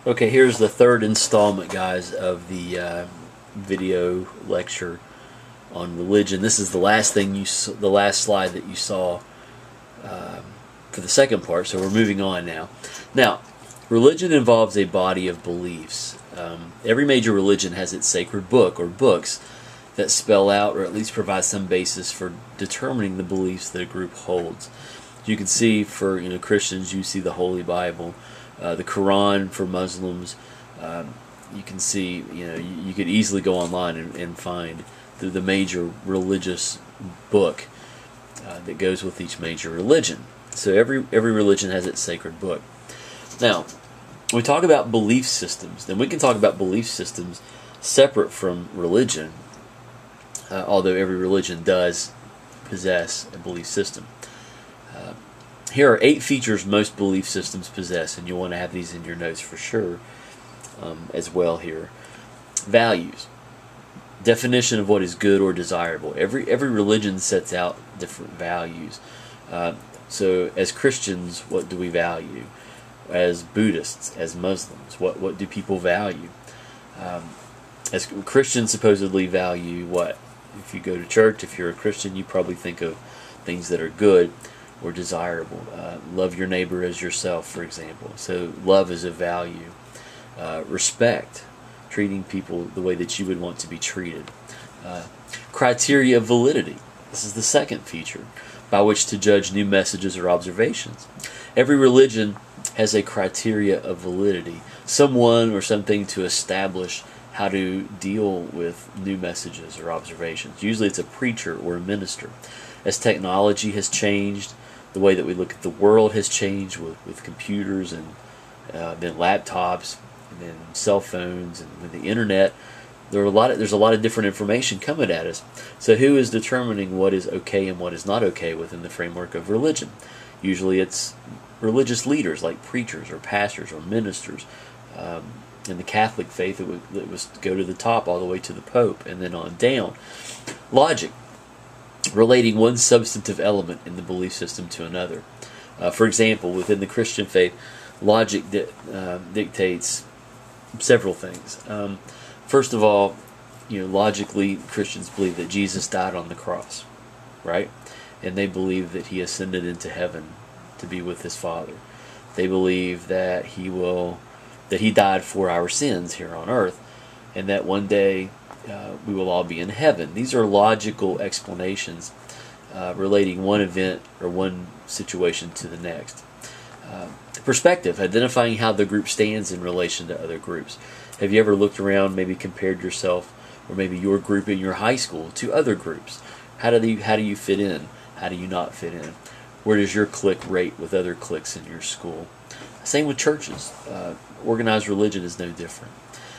Okay, here's the third installment, guys, of the video lecture on religion. This is the last thing the last slide that you saw for the second part. So we're moving on now. Now, religion involves a body of beliefs. Every major religion has its sacred book or books that spell out or at least provide some basis for determining the beliefs that a group holds. You can see for Christians, you see the Holy Bible. The Quran for Muslims. You can see, you could easily go online and find the major religious book that goes with each major religion. So every religion has its sacred book. Now, when we talk about belief systems, then we can talk about belief systems separate from religion, although every religion does possess a belief system. Here are 8 features most belief systems possess, and you'll want to have these in your notes for sure as well here. Values. Definition of what is good or desirable. Every religion sets out different values. So as Christians, what do we value? As Buddhists, as Muslims, what do people value? As Christians supposedly value what? If you go to church, if you're a Christian, you probably think of things that are good or desirable. Love your neighbor as yourself, for example. So love is a value. Respect, treating people the way that you would want to be treated. Criteria of validity. This is the second feature, by which to judge new messages or observations. Every religion has a criteria of validity, someone or something to establish how to deal with new messages or observations. Usually it's a preacher or a minister. As technology has changed, the way that we look at the world has changed with computers and then laptops and then cell phones and with the internet. There's a lot of different information coming at us. So who is determining what is okay and what is not okay within the framework of religion? Usually it's religious leaders like preachers or pastors or ministers. In the Catholic faith, it was go to the top all the way to the Pope and then on down. Logic. Relating one substantive element in the belief system to another. For example, within the Christian faith, logic dictates several things. First of all, logically, Christians believe that Jesus died on the cross, right? And they believe that he ascended into heaven to be with his Father. They believe that he died for our sins here on earth, and that one day we will all be in heaven. These are logical explanations relating one event or one situation to the next. Perspective, identifying how the group stands in relation to other groups. Have you ever looked around, maybe compared yourself or maybe your group in your high school to other groups? How do you fit in? How do you not fit in? Where does your clique rate with other cliques in your school? Same with churches. Organized religion is no different.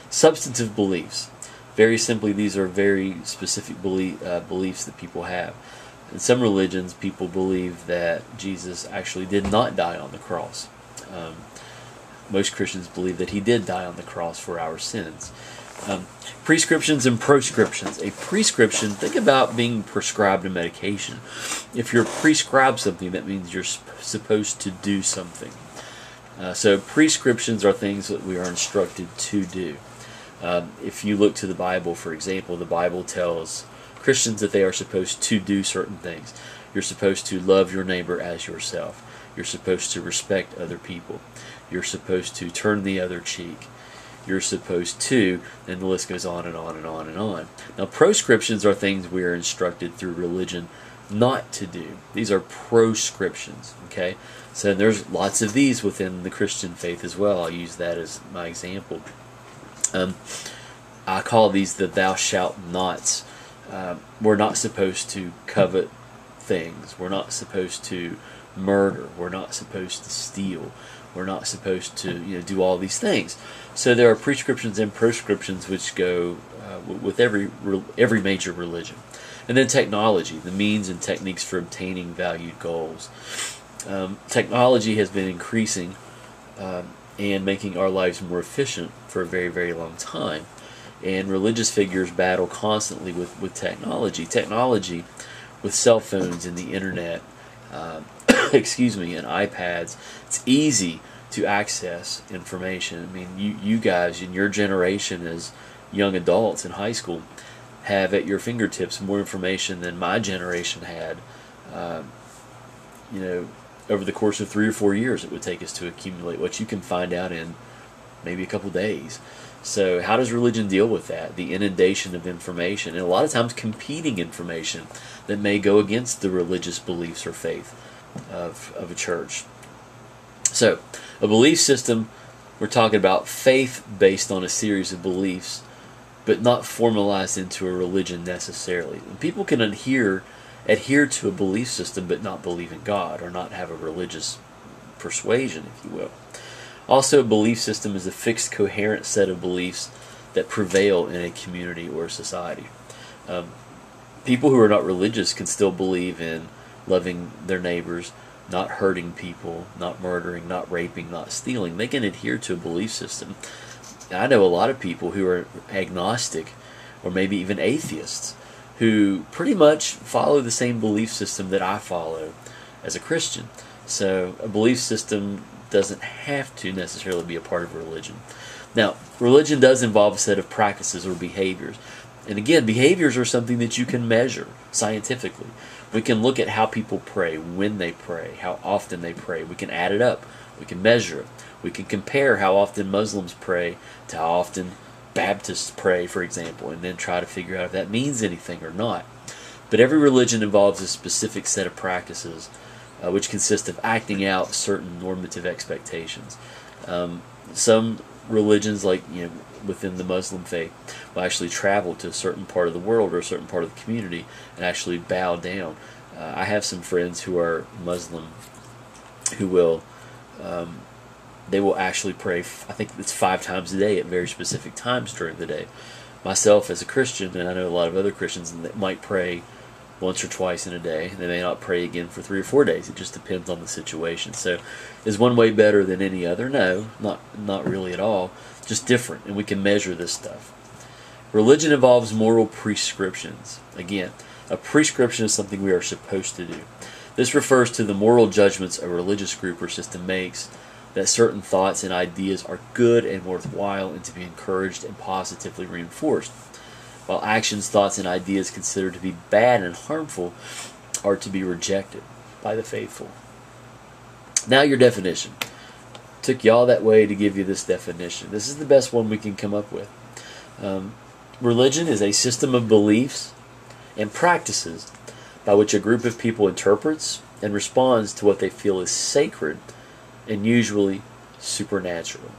Substantive beliefs. Very simply, these are very specific beliefs that people have. In some religions, people believe that Jesus actually did not die on the cross. Most Christians believe that he did die on the cross for our sins. Prescriptions and proscriptions. A prescription, think about being prescribed a medication. If you're prescribed something, that means you're supposed to do something. So prescriptions are things that we are instructed to do. If you look to the Bible, for example, the Bible tells Christians that they are supposed to do certain things. You're supposed to love your neighbor as yourself. You're supposed to respect other people. You're supposed to turn the other cheek. You're supposed to, and the list goes on and on and on and on. Now, proscriptions are things we are instructed through religion not to do. These are proscriptions, okay? So there's lots of these within the Christian faith as well. I'll use that as my example. I call these the thou shalt nots. We're not supposed to covet things. We're not supposed to murder. We're not supposed to steal. We're not supposed to do all these things. So there are prescriptions and proscriptions which go with every major religion. And then technology, the means and techniques for obtaining valued goals. Technology has been increasing and making our lives more efficient for a very, very long time. And religious figures battle constantly with technology. Technology, with cell phones and the internet, and iPads, it's easy to access information. I mean, you guys in your generation as young adults in high school have at your fingertips more information than my generation had. You know, over the course of 3 or 4 years, it would take us to accumulate what you can find out in maybe a couple days. So how does religion deal with that? The inundation of information, and a lot of times competing information that may go against the religious beliefs or faith of a church. So a belief system, we're talking about faith based on a series of beliefs, but not formalized into a religion necessarily. And people can adhere to a belief system but not believe in God, or not have a religious persuasion, if you will. Also, a belief system is a fixed, coherent set of beliefs that prevail in a community or society. People who are not religious can still believe in loving their neighbors, not hurting people, not murdering, not raping, not stealing. They can adhere to a belief system. I know a lot of people who are agnostic or maybe even atheists who pretty much follow the same belief system that I follow as a Christian. So a belief system doesn't have to necessarily be a part of religion. Now, religion does involve a set of practices or behaviors. And again, behaviors are something that you can measure scientifically. We can look at how people pray, when they pray, how often they pray. We can add it up. We can measure it. We can compare how often Muslims pray to how often Baptists pray, for example, and then try to figure out if that means anything or not. But every religion involves a specific set of practices which consist of acting out certain normative expectations. Some religions, like within the Muslim faith, will actually travel to a certain part of the world or a certain part of the community and actually bow down. I have some friends who are Muslim who will they will actually pray, I think it's 5 times a day at very specific times during the day. Myself as a Christian, and I know a lot of other Christians that might pray once or twice in a day. They may not pray again for 3 or 4 days. It just depends on the situation. So is one way better than any other? No, not really at all. Just different, and we can measure this stuff. Religion involves moral prescriptions. Again, a prescription is something we are supposed to do. This refers to the moral judgments a religious group or system makes that certain thoughts and ideas are good and worthwhile and to be encouraged and positively reinforced, while actions, thoughts, and ideas considered to be bad and harmful are to be rejected by the faithful. Now your definition. Took y'all that way to give you this definition. This is the best one we can come up with. Religion is a system of beliefs and practices by which a group of people interprets and responds to what they feel is sacred and usually supernatural.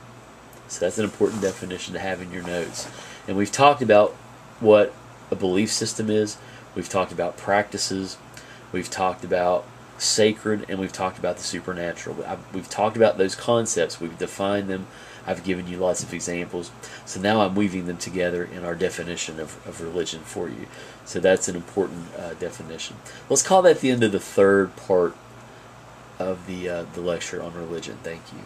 So that's an important definition to have in your notes. And we've talked about what a belief system is. We've talked about practices. We've talked about sacred, and we've talked about the supernatural. We've talked about those concepts. We've defined them. I've given you lots of examples. So now I'm weaving them together in our definition of religion for you. So that's an important definition. Let's call that the end of the third part of the lecture on religion. Thank you.